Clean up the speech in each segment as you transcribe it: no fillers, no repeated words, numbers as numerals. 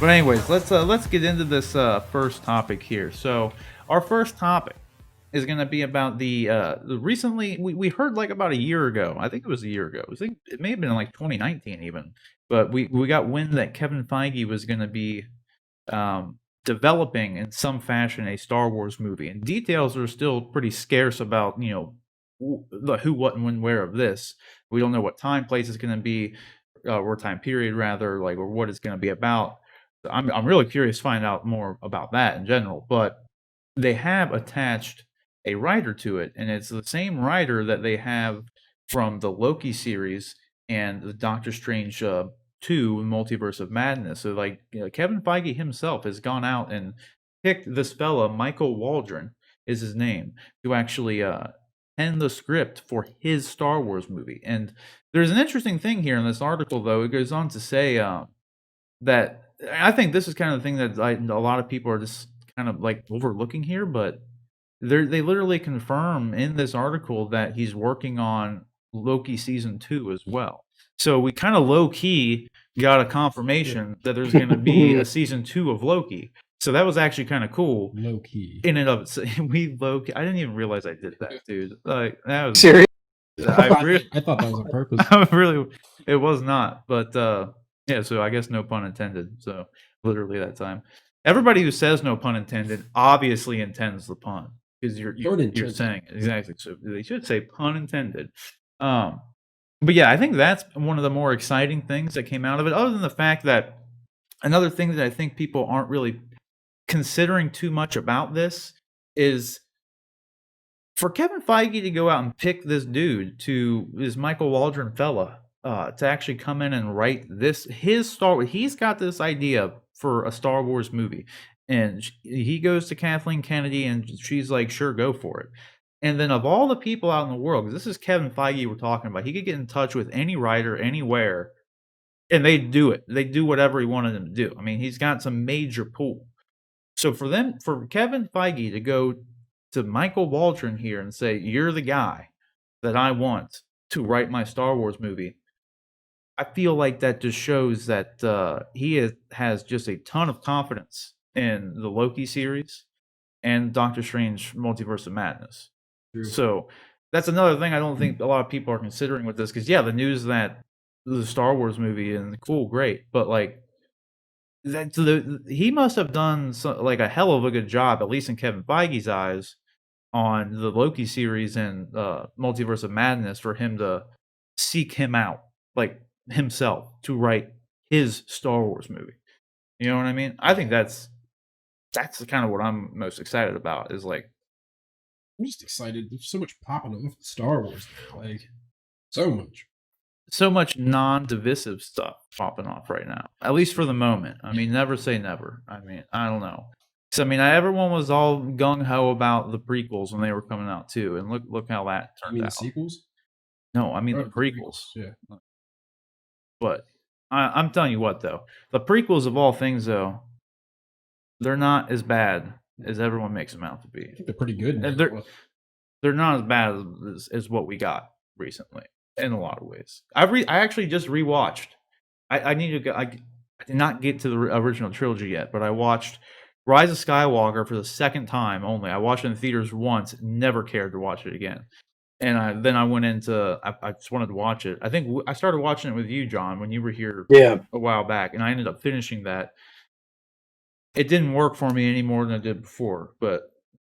But anyways, let's get into this first topic here. So our first topic is going to be about the recently we heard like about a year ago. I think it was a year ago. I think it may have been like 2019 even. But we got wind that Kevin Feige was going to be developing in some fashion a Star Wars movie, and details are still pretty scarce about the who, what, and when, where of this. We don't know what time, place is going to be, or time period rather, like, or what it's going to be about. I'm really curious to find out more about that in general. But they have attached a writer to it, and it's the same writer that they have from the Loki series and the Doctor Strange 2 Multiverse of Madness. So like Kevin Feige himself has gone out and picked this fella, Michael Waldron is his name, to actually pen the script for his Star Wars movie. And there's an interesting thing here in this article, though. It goes on to say that I think this is kind of the thing that a lot of people are just kind of like overlooking here, but they literally confirm in this article that he's working on Loki season 2 as well. So we kind of low key got a confirmation that there's going to be a season 2 of Loki. So that was actually kind of cool. Low key. In and of itself, we low key. I didn't even realize I did that, dude. Like that was serious. I thought that was on purpose. It was not. But yeah. So I guess no pun intended. So literally that time, everybody who says no pun intended obviously intends the pun because you're saying it. Exactly. So they should say pun intended. But yeah, I think that's one of the more exciting things that came out of it. Other than the fact that another thing that I think people aren't really considering too much about this is for Kevin Feige to go out and pick this dude, this Michael Waldron fella, to actually come in and write his Star Wars. He's got this idea for a Star Wars movie, and he goes to Kathleen Kennedy, and she's like, "Sure, go for it." And then of all the people out in the world, because this is Kevin Feige we're talking about, he could get in touch with any writer anywhere, and they do it. They do whatever he wanted them to do. I mean, he's got some major pull. So for Kevin Feige to go to Michael Waldron here and say, "You're the guy that I want to write my Star Wars movie," I feel like that just shows that he has just a ton of confidence in the Loki series and Doctor Strange Multiverse of Madness. True. So that's another thing I don't think a lot of people are considering with this, because yeah, the news that the Star Wars movie and cool, great, but like he must have done like a hell of a good job, at least in Kevin Feige's eyes, on the Loki series and Multiverse of Madness for him to seek him out, like himself, to write his Star Wars movie. You know what I mean? I think that's kind of what I'm most excited about. Is like, I'm just excited. There's so much popping off Star Wars now. Like so much non-divisive stuff popping off right now, at least for the moment. I mean, never say never. I mean, I don't know. So I mean, everyone was all gung-ho about the prequels when they were coming out too, and look how that turned out. The sequels? No, I mean the prequels. Yeah. But I'm telling you what, though, the prequels of all things, though, they're not as bad as everyone makes them out to be. I think they're pretty good. And they're not as bad as what we got recently in a lot of ways. I actually just rewatched. I did not get to the original trilogy yet, but I watched Rise of Skywalker for the second time only. I watched it in theaters once, never cared to watch it again. And then I went into, I just wanted to watch it. I think I started watching it with you, John, when you were here a while back, and I ended up finishing that. It didn't work for me any more than it did before, but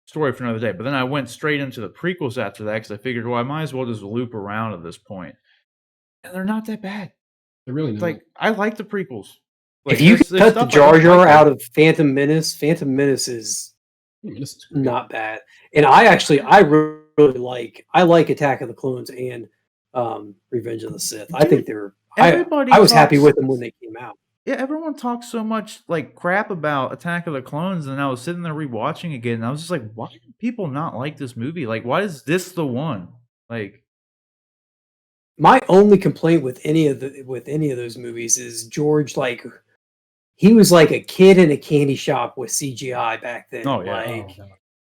story for another day. But then I went straight into the prequels after that because I figured, well, I might as well just loop around at this point. And they're not that bad. They're really not. Like, I like the prequels. Like, if you cut the Jar Jar out of Phantom Menace is not bad. And I really like Attack of the Clones and Revenge of the Sith. I think they're. I was happy with them when they came out. Yeah, everyone talks so much like crap about Attack of the Clones, and I was sitting there rewatching again, and I was just like, why do people not like this movie? Like, why is this the one? Like, my only complaint with any of those movies is George, like, he was like a kid in a candy shop with CGI back then. Oh yeah,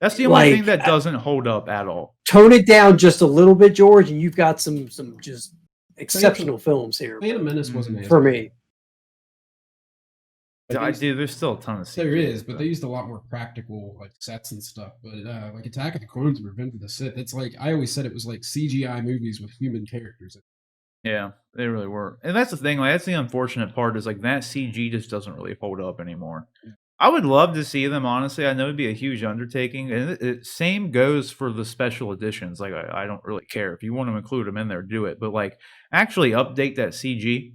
that's the only thing that doesn't hold up at all. Tone it down just a little bit, George, and you've got some just exceptional films here. Phantom Menace wasn't for me. I do. There's still a ton of CG. There is, but they used a lot more practical like sets and stuff. But like Attack of the Clones and Revenge of the Sith, it's like I always said it was like CGI movies with human characters. Yeah, they really were. And that's the thing, like that's the unfortunate part is like that CG just doesn't really hold up anymore. I would love to see them, honestly. I know it'd be a huge undertaking. And same goes for the special editions. Like I don't really care. If you want to include them in there, do it. But like actually update that CG.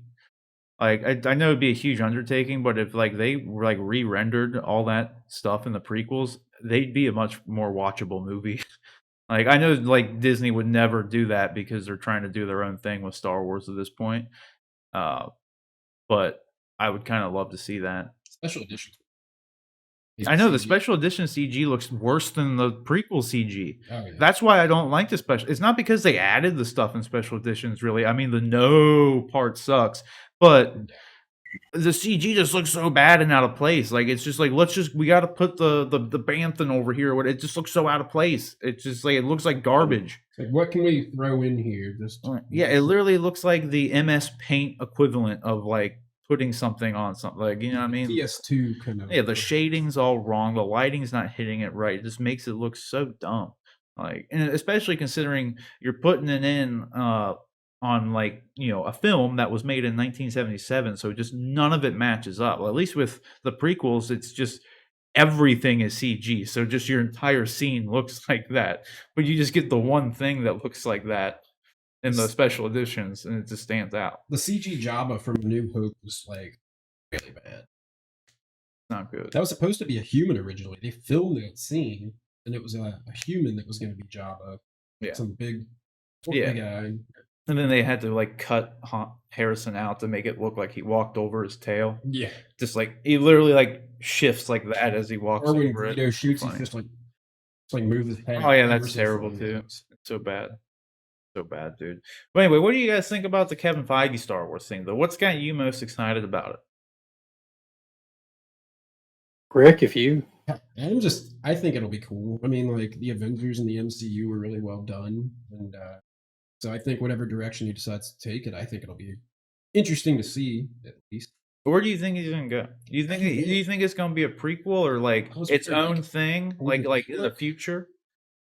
Like I know it'd be a huge undertaking, but if like they like re-rendered all that stuff in the prequels, they'd be a much more watchable movie. Like I know like Disney would never do that because they're trying to do their own thing with Star Wars at this point. But I would kind of love to see that. Special edition. I know the special edition CG looks worse than the prequel CG. Oh, yeah. That's why I don't like the special. It's not because they added the stuff in special editions, really. I mean, the no part sucks, but the CG just looks so bad and out of place. Like it's just like we got to put the Banthan over here. It just looks so out of place. It's just like it looks like garbage. Like what can we throw in here? Just yeah, it literally looks like the MS Paint equivalent of like putting something on something. Like you know what I mean? PS2 kind of. Yeah, the shading's all wrong. The lighting's not hitting it right. It just makes it look so dumb. Like, and especially considering you're putting it in on like a film that was made in 1977, so just none of it matches up. Well, at least with the prequels, it's just everything is CG, so just your entire scene looks like that. But you just get the one thing that looks like that in the special editions, and it just stands out. The CG Jabba from New Hope was like really bad. Not good. That was supposed to be a human originally. They filmed that scene, and it was a human that was going to be Jabba. Yeah, some big guy. And then they had to like cut Harrison out to make it look like he walked over his tail. Yeah, just like he literally like shifts like that as he walks or when over Vito shoots, he's just like move his head. Oh yeah, that's terrible too. It's so bad. So bad, dude. But anyway, what do you guys think about the Kevin Feige Star Wars thing, though? What's got you most excited about it? Rick, if you... I think it'll be cool. I mean, like, the Avengers and the MCU were really well done. And so I think whatever direction he decides to take it, I think it'll be interesting to see, at least. Where do you think he's going to go? Do you think it's going to be a prequel or, like, its own thing? Like in the future?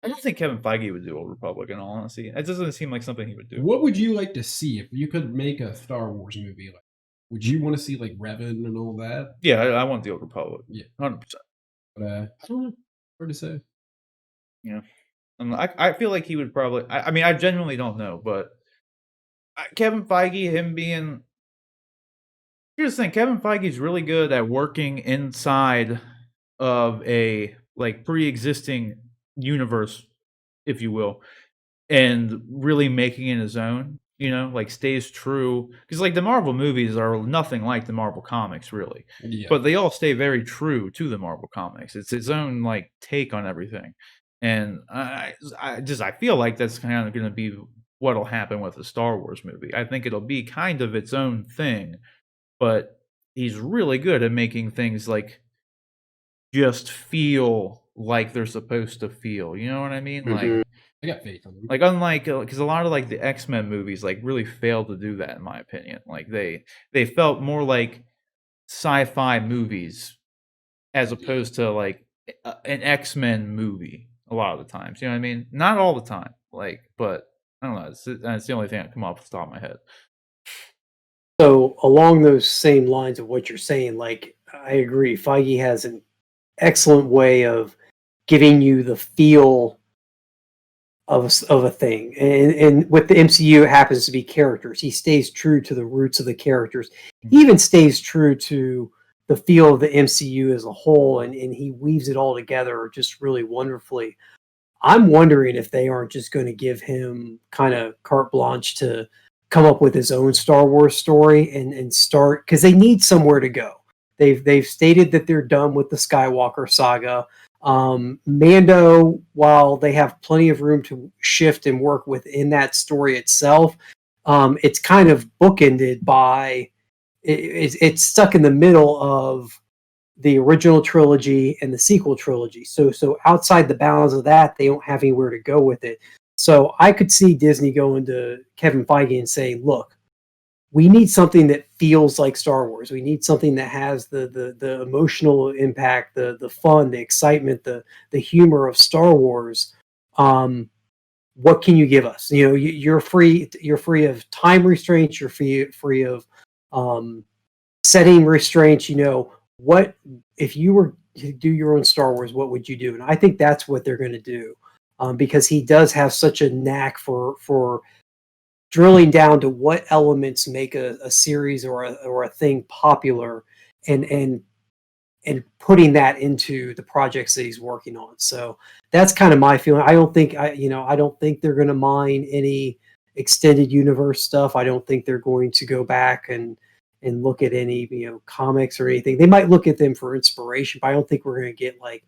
I don't think Kevin Feige would do Old Republic, in all honesty. It doesn't seem like something he would do. What would you like to see if you could make a Star Wars movie? Like, would you want to see, like, Revan and all that? Yeah, I want the Old Republic. Yeah. 100%. But I don't know. Hard to say. Yeah. I feel like he would probably... I mean, I genuinely don't know, but Kevin Feige, him being... Here's the thing. Kevin Feige's really good at working inside of a, like, pre-existing universe, if you will, and really making it his own, like stays true, because like the Marvel movies are nothing like the Marvel comics, really. Yeah. But they all stay very true to the Marvel comics. It's its own like take on everything, and I feel like that's kind of going to be what'll happen with the Star Wars movie. I think it'll be kind of its own thing, but he's really good at making things like just feel like they're supposed to feel. You know what I mean? Mm-hmm. Like, I got faith in them. Like, unlike, because a lot of like the X-Men movies like really failed to do that, in my opinion. Like they felt more like sci-fi movies as opposed to like an X-Men movie a lot of the times. You know what I mean? Not all the time, like, but I don't know. It's the only thing that come off the top of my head. So along those same lines of what you're saying, like I agree, Feige has an excellent way of giving you the feel of a thing, and with the MCU, it happens to be characters. He stays true to the roots of the characters. He even stays true to the feel of the MCU as a whole, and he weaves it all together just really wonderfully. I'm wondering if they aren't just going to give him kind of carte blanche to come up with his own Star Wars story and start, because they need somewhere to go. They've stated that they're done with the Skywalker saga. Mando, while they have plenty of room to shift and work within that story itself, it's kind of bookended by it's stuck in the middle of the original trilogy and the sequel trilogy. So outside the bounds of that, they don't have anywhere to go with it. So I could see Disney going to Kevin Feige and saying, look, we need something that feels like Star Wars. We need something that has the emotional impact, the fun, the excitement, the humor of Star Wars. What can you give us? You know, you're free of time restraints. You're free of setting restraints. You know, what if you were to do your own Star Wars? What would you do? And I think that's what they're going to do, because he does have such a knack for drilling down to what elements make a series or a thing popular, and putting that into the projects that he's working on. So that's kind of my feeling. I don't think they're going to mine any extended universe stuff. I don't think they're going to go back and look at any, comics or anything. They might look at them for inspiration, but I don't think we're going to get like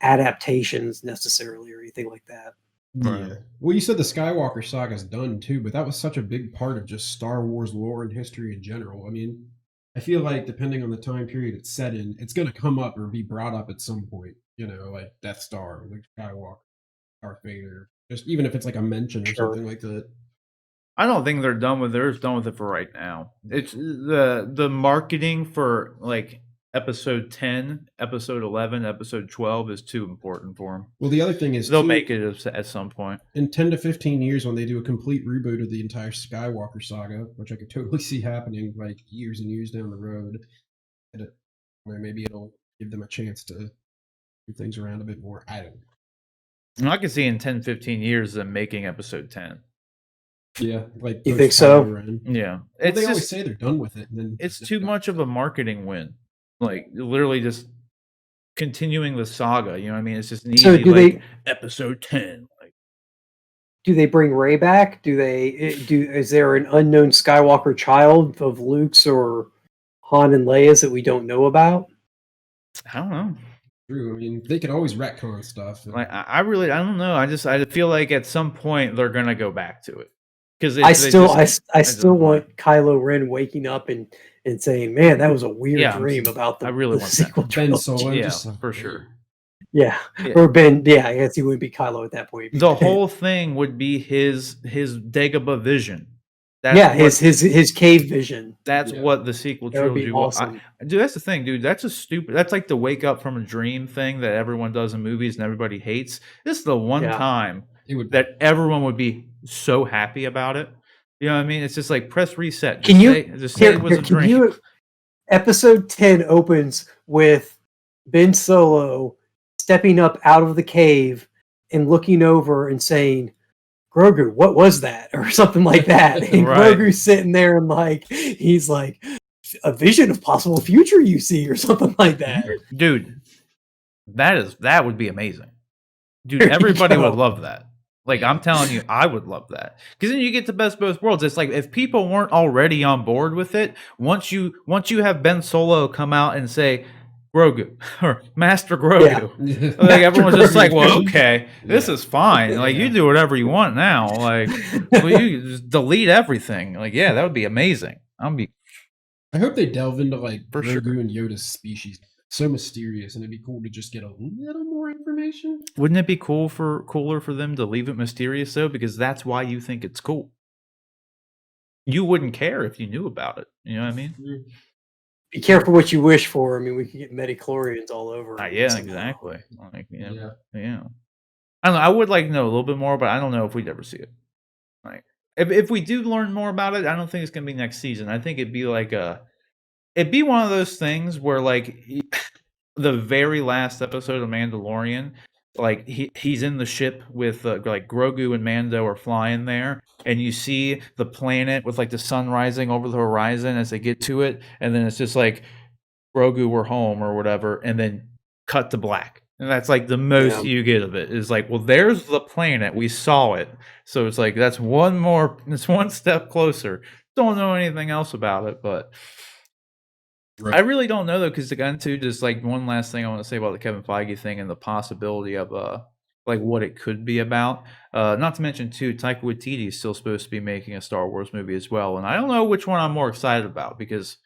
adaptations necessarily or anything like that. Yeah. Well, you said the Skywalker saga's done too, but that was such a big part of just Star Wars lore and history in general. I mean, I feel like depending on the time period it's set in, it's going to come up or be brought up at some point. You know, like Death Star, Luke Skywalker, Darth Vader. Just even if it's like a mention or something like that. I don't think they're done with it. They're done with it for right now. It's the marketing for like episode 10, episode 11, episode 12 is too important for them. Well, the other thing is they'll make it at some point. In 10 to 15 years, when they do a complete reboot of the entire Skywalker saga, which I could totally see happening like years and years down the road, maybe it'll give them a chance to do things around a bit more. I don't know. And I can see in 10, 15 years them making episode 10. Yeah, like you think so? Yeah, well, they always say they're done with it, and then it's too much of a marketing win. Like literally just continuing the saga. You know what I mean? It's just an easy episode 10. Like, do they bring Rey back? Is there an unknown Skywalker child of Luke's or Han and Leia's that we don't know about? I don't know. True. I mean, they could always retcon stuff. Like I don't know. I feel like at some point they're gonna go back to it. Because I still want Kylo Ren waking up and saying, "Man, that was a weird dream about the." I really want sequel that. Ben Solo, yeah, for sure. Yeah, or Ben. Yeah, I guess he wouldn't be Kylo at that point. The whole thing would be his Dagobah vision. That's his cave vision. That's what the sequel trilogy was. Awesome. Dude, that's the thing, dude. That's that's like the wake up from a dream thing that everyone does in movies and everybody hates. This is the one time that everyone would be so happy about it. You know what I mean? It's just like press reset. Just say it was a dream. Episode 10 opens with Ben Solo stepping up out of the cave and looking over and saying, "Grogu, what was that?" or something like that. And Grogu's sitting there and he's like, "A vision of possible future you see," or something like that. Dude, that would be amazing. Dude, everybody would love that. Like, I'm telling you, I would love that. Because then you get the best of both worlds. It's like, if people weren't already on board with it, once you have Ben Solo come out and say, Grogu, or Master Grogu, like, everyone's just like, well, okay, this is fine. Like, you do whatever you want now. Like, well, you just delete everything. Like, yeah, that would be amazing. I hope they delve into, like, Grogu and Yoda's species. So mysterious, and it'd be cool to just get a little more information. Wouldn't it be cooler for them to leave it mysterious though? Because that's why you think it's cool. You wouldn't care if you knew about it. You know what I mean? Be careful what you wish for. I mean, we could get metachlorians all over. Yeah, exactly. Like, yeah. I don't know. I would like to know a little bit more, but I don't know if we'd ever see it. Like, if we do learn more about it, I don't think it's gonna be next season. I think it'd be like it'd be one of those things where, like, the very last episode of Mandalorian, like, he's in the ship with, like, Grogu and Mando are flying there, and you see the planet with, like, the sun rising over the horizon as they get to it, and then it's just like, Grogu, we're home, or whatever, and then cut to black. And that's, like, the most you get of it, is like, well, there's the planet, we saw it. So it's like, it's one step closer. Don't know anything else about it, but... Right. I really don't know though, because again, too, just like one last thing I want to say about the Kevin Feige thing and the possibility of like what it could be about. Not to mention too, Taika Waititi is still supposed to be making a Star Wars movie as well, and I don't know which one I'm more excited about, because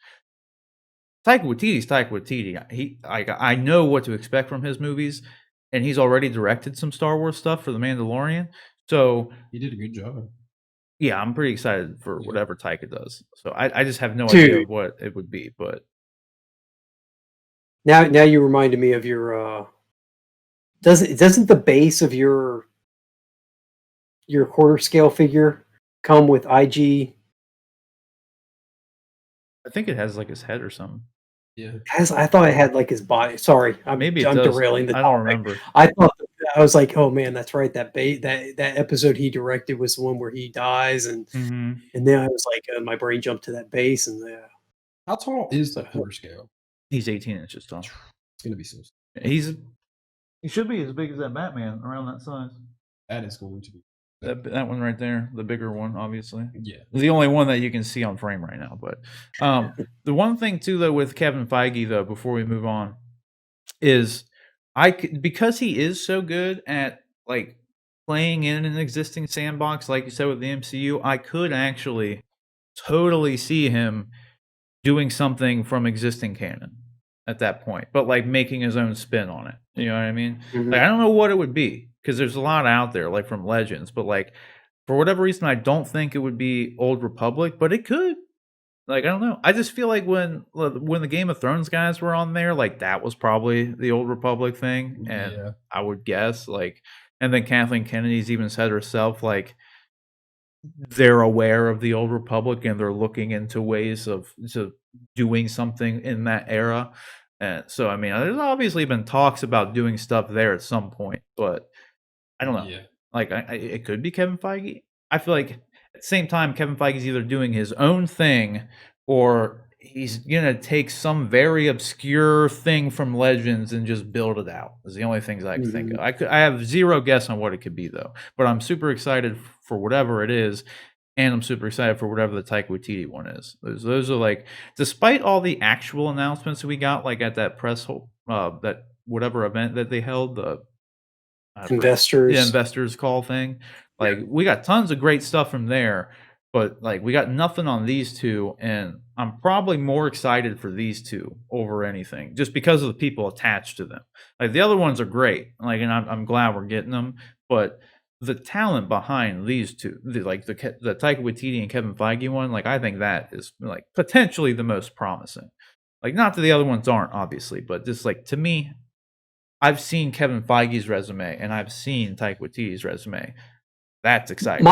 Taika Waititi's Taika Waititi. I know what to expect from his movies, and he's already directed some Star Wars stuff for The Mandalorian, so he did a good job. Yeah, I'm pretty excited for Yeah. whatever Taika does. So I just have no idea Dude. what it would be, but Now you reminded me of your doesn't the base of your quarter scale figure come with IG? I think it has like his head or something. Yeah. I thought it had like his body. Sorry, Maybe it I'm does. derailing the I don't topic. remember. I thought I was like, oh man, that's right. That episode he directed was the one where he dies, and Mhm. then I was like, my brain jumped to that base, and How tall is the quarter scale? He's 18 inches tall. It's gonna be so. He should be as big as that Batman, around that size. That is going to be. That one right there, the bigger one, obviously. Yeah. The only one that you can see on frame right now. But the one thing too, though, with Kevin Feige, though, before we move on, is because he is so good at like playing in an existing sandbox, like you said with the MCU, I could actually totally see him doing something from existing canon at that point, but like making his own spin on it. You know what I mean? Mhm. Like, I don't know what it would be because there's a lot out there, like from Legends, but like for whatever reason, I don't think it would be Old Republic, but it could. Like, I don't know. I just feel like when the Game of Thrones guys were on there, like that was probably the Old Republic thing, and Yeah. I would guess like, and then Kathleen Kennedy's even said herself like they're aware of the Old Republic and they're looking into ways of doing something in that era. And so, I mean, there's obviously been talks about doing stuff there at some point, but I don't know. Yeah. Like, it could be Kevin Feige. I feel like at the same time, Kevin Feige's either doing his own thing or he's gonna take some very obscure thing from Legends and just build it out. Is the only things I can think of. I have zero guess on what it could be though, but I'm super excited for whatever it is, and I'm super excited for whatever the Taika Waititi one is. Those are like, despite all the actual announcements we got, like at that that whatever event that they held, the investors call thing. Like we got tons of great stuff from there, but like we got nothing on these two, and I'm probably more excited for these two over anything, just because of the people attached to them. Like the other ones are great, like, and I'm glad we're getting them, but the talent behind these two, like the Taika Waititi and Kevin Feige one, like I think that is like potentially the most promising. Like not that the other ones aren't, obviously, but just like to me, I've seen Kevin Feige's resume and I've seen Taika Waititi's resume. That's exciting.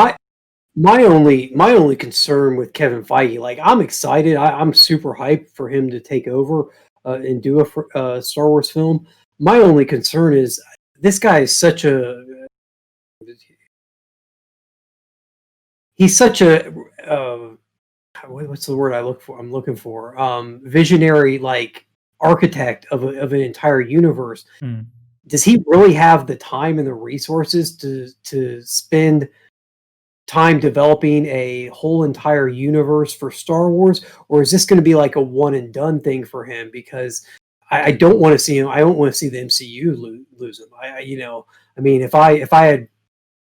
My only concern with Kevin Feige, like I'm excited, I'm super hyped for him to take over and do a Star Wars film. My only concern is this guy is such a what's the word I'm looking for visionary, like architect of an entire universe. Does he really have the time and the resources to spend time developing a whole entire universe for Star Wars, or is this going to be like a one and done thing for him? Because I don't want to see him. I don't want to see the MCU lose him. I mean, if I had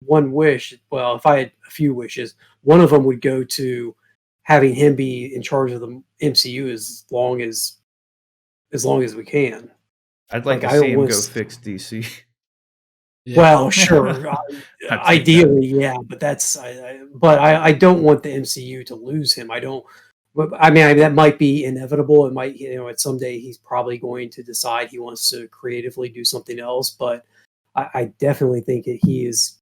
one wish, well, if I had a few wishes, one of them would go to having him be in charge of the MCU as long as we can. I'd like to see him go fix DC. Yeah. Well, sure. Ideally, yeah, but I don't want the MCU to lose him. I don't. But I mean, that might be inevitable. It might, at some day he's probably going to decide he wants to creatively do something else. But I definitely think that he is.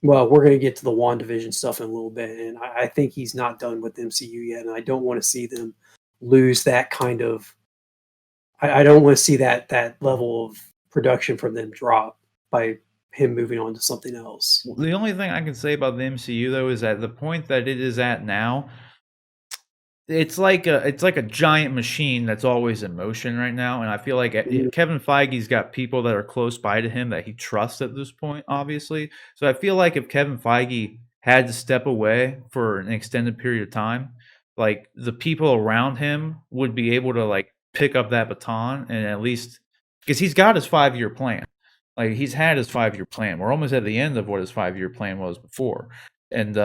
Well, we're going to get to the WandaVision stuff in a little bit, and I think he's not done with the MCU yet, and I don't want to see them lose that kind of. I don't want to see that level of production from them drop by him moving on to something else. The only thing I can say about the MCU though is at the point that it is at now, it's like a giant machine that's always in motion right now, and I feel like Kevin Feige's got people that are close by to him that he trusts at this point, obviously. So I feel like if Kevin Feige had to step away for an extended period of time, like the people around him would be able to like pick up that baton and at least because he's got his 5-year plan. Like he's had his 5-year plan. We're almost at the end of what his 5-year plan was before. And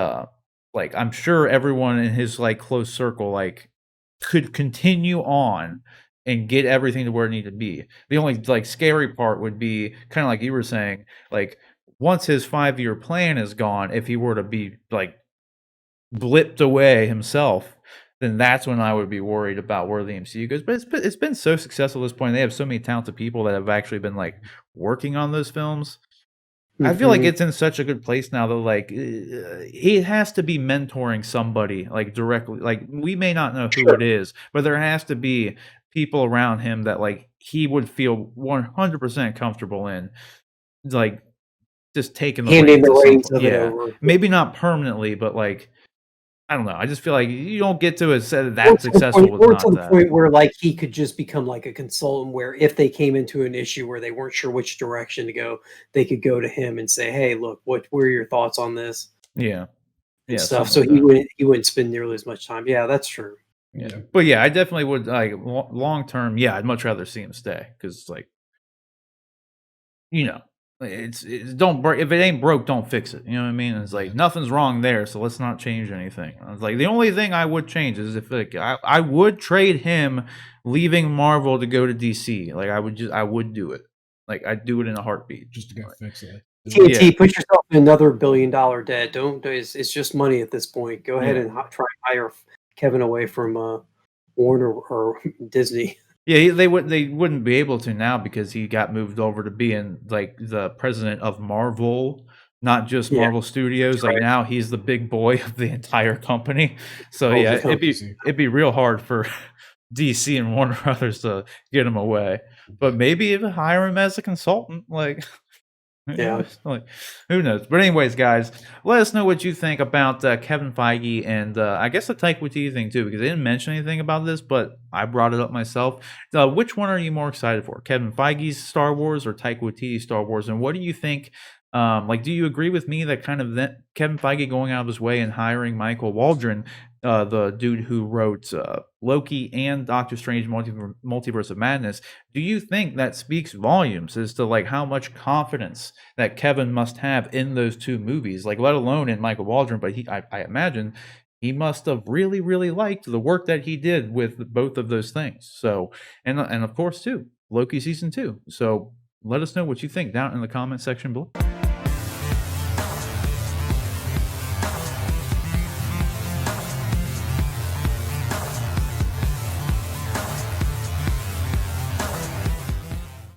like I'm sure everyone in his like close circle like could continue on and get everything to where it needed to be. The only like scary part would be kind of like you were saying, like once his 5-year plan is gone, if he were to be like blipped away himself, then that's when I would be worried about where the MCU goes. But it's been so successful at this point. They have so many talented people that have actually been like working on those films. I feel like it's in such a good place now that like it has to be mentoring somebody like directly. Like we may not know who it is, but there has to be people around him that like he would feel 100% comfortable in, like just taking the handing reins. the at some reins point. of it Yeah, over. maybe not permanently, but like I don't know. I just feel like you don't get to a set Or that to the successful point, with or not to the that. point where like he could just become like a consultant, where if they came into an issue where they weren't sure which direction to go, they could go to him and say, "Hey, look, what are your thoughts on this?" Yeah, and yeah, stuff. something So like that. he wouldn't spend nearly as much time. Yeah, that's true. Yeah. Yeah. But yeah, I definitely would like long term. Yeah, I'd much rather see him stay because like you know, it's don't break if it ain't broke, don't fix it. You know what I mean? It's like nothing's wrong there, so let's not change anything. I was like, the only thing I would change is if like I would trade him leaving Marvel to go to DC. Like I would do it. Like I'd do it in a heartbeat. Just to go fix it. TNT, Yeah. put yourself in another $1 billion debt. Don't. It's just money at this point. Go ahead Yeah. and try and hire Kevin away from Warner or Disney. Yeah, they wouldn't be able to now because he got moved over to being like the president of Marvel, not just Yeah, Marvel Studios. Like right. now he's the big boy of the entire company. So Owns yeah, the company. it'd be real hard for DC and Warner Brothers to get him away. But maybe even hire him as a consultant. Like Yeah. like, who knows? But anyways, guys, let us know what you think about Kevin Feige and I guess the Taika Waititi thing too, because they didn't mention anything about this, but I brought it up myself. Which one are you more excited for, Kevin Feige's Star Wars or Taika Waititi's Star Wars? And what do you think? Like, do you agree with me that kind of Kevin Feige going out of his way and hiring Michael Waldron, the dude who wrote Loki and Doctor Strange Multiverse of Madness? Do you think that speaks volumes as to like how much confidence that Kevin must have in those two movies, like let alone in Michael Waldron? But I imagine he must have really, really liked the work that he did with both of those things. So, and of course too, Loki season 2. So let us know what you think down in the comment section below.